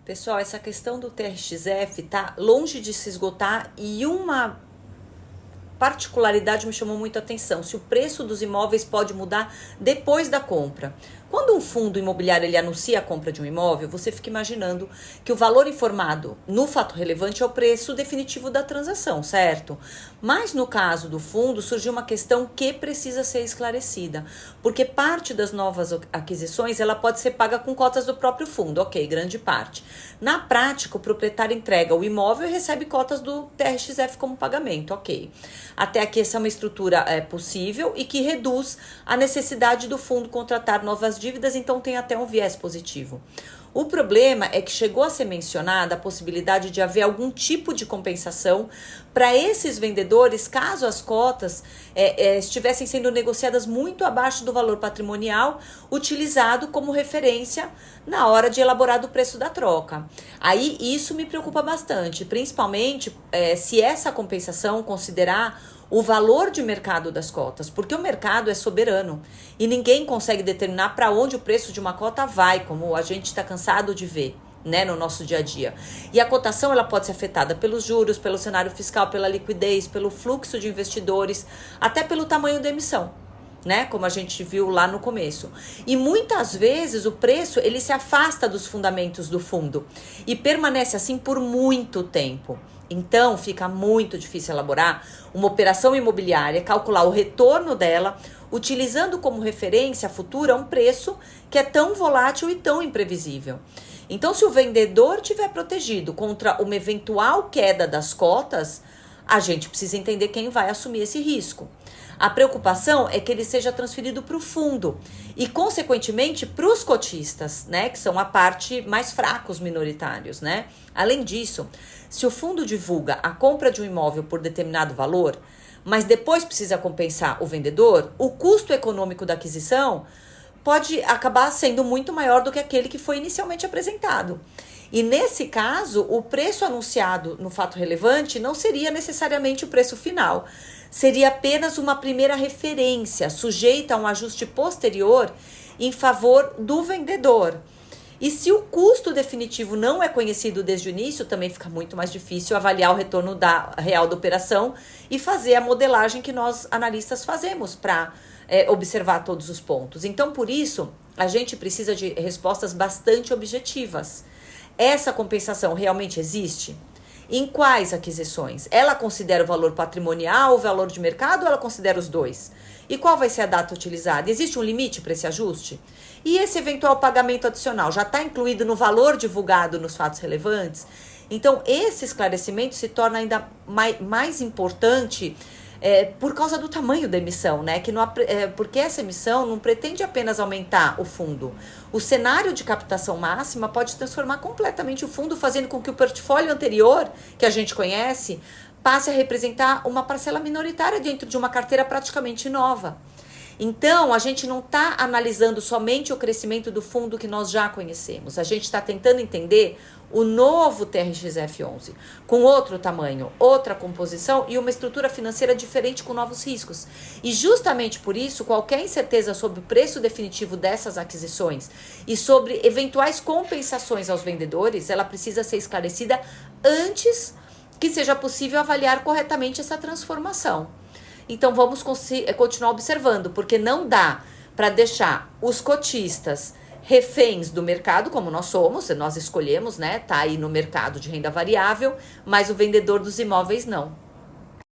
Pessoal, essa questão do TRXF tá longe de se esgotar e uma particularidade me chamou muito a atenção: se o preço dos imóveis pode mudar depois da compra. Quando um fundo imobiliário ele anuncia a compra de um imóvel, você fica imaginando que o valor informado no fato relevante é o preço definitivo da transação, certo? Mas no caso do fundo, surgiu uma questão que precisa ser esclarecida, porque parte das novas aquisições ela pode ser paga com cotas do próprio fundo, ok, grande parte. Na prática, o proprietário entrega o imóvel e recebe cotas do TRXF como pagamento, ok. Até aqui essa é uma estrutura possível e que reduz a necessidade do fundo contratar novas dívidas, então tem até um viés positivo. O problema é que chegou a ser mencionada a possibilidade de haver algum tipo de compensação para esses vendedores, caso as cotas estivessem sendo negociadas muito abaixo do valor patrimonial, utilizado como referência na hora de elaborar o preço da troca. Aí isso me preocupa bastante, principalmente se essa compensação considerar o valor de mercado das cotas, porque o mercado é soberano e ninguém consegue determinar para onde o preço de uma cota vai, como a gente está cansado de ver, né, no nosso dia a dia. E a cotação ela pode ser afetada pelos juros, pelo cenário fiscal, pela liquidez, pelo fluxo de investidores, até pelo tamanho da emissão, né, como a gente viu lá no começo. E muitas vezes o preço ele se afasta dos fundamentos do fundo e permanece assim por muito tempo. Então, fica muito difícil elaborar uma operação imobiliária, calcular o retorno dela, utilizando como referência futura um preço que é tão volátil e tão imprevisível. Então, se o vendedor estiver protegido contra uma eventual queda das cotas, a gente precisa entender quem vai assumir esse risco. A preocupação é que ele seja transferido para o fundo e, consequentemente, para os cotistas, né, que são a parte mais fraca, os minoritários, né? Além disso, se o fundo divulga a compra de um imóvel por determinado valor, mas depois precisa compensar o vendedor, o custo econômico da aquisição pode acabar sendo muito maior do que aquele que foi inicialmente apresentado. E nesse caso, o preço anunciado no fato relevante não seria necessariamente o preço final. Seria apenas uma primeira referência, sujeita a um ajuste posterior em favor do vendedor. E se o custo definitivo não é conhecido desde o início, também fica muito mais difícil avaliar o retorno real da operação e fazer a modelagem que nós analistas fazemos para observar todos os pontos. Então, por isso, a gente precisa de respostas bastante objetivas. Essa compensação realmente existe? Em quais aquisições? Ela considera o valor patrimonial, o valor de mercado, ou ela considera os dois? E qual vai ser a data utilizada? Existe um limite para esse ajuste? E esse eventual pagamento adicional já está incluído no valor divulgado nos fatos relevantes? Então, esse esclarecimento se torna ainda mais importante por causa do tamanho da emissão, né? Porque essa emissão não pretende apenas aumentar o fundo. O cenário de captação máxima pode transformar completamente o fundo, fazendo com que o portfólio anterior, que a gente conhece, passe a representar uma parcela minoritária dentro de uma carteira praticamente nova. Então, a gente não está analisando somente o crescimento do fundo que nós já conhecemos. A gente está tentando entender o novo TRXF11, com outro tamanho, outra composição e uma estrutura financeira diferente com novos riscos. E justamente por isso, qualquer incerteza sobre o preço definitivo dessas aquisições e sobre eventuais compensações aos vendedores, ela precisa ser esclarecida antes que seja possível avaliar corretamente essa transformação. Então, vamos continuar observando, porque não dá para deixar os cotistas reféns do mercado, como nós somos, nós escolhemos, né, tá aí no mercado de renda variável, mas o vendedor dos imóveis não.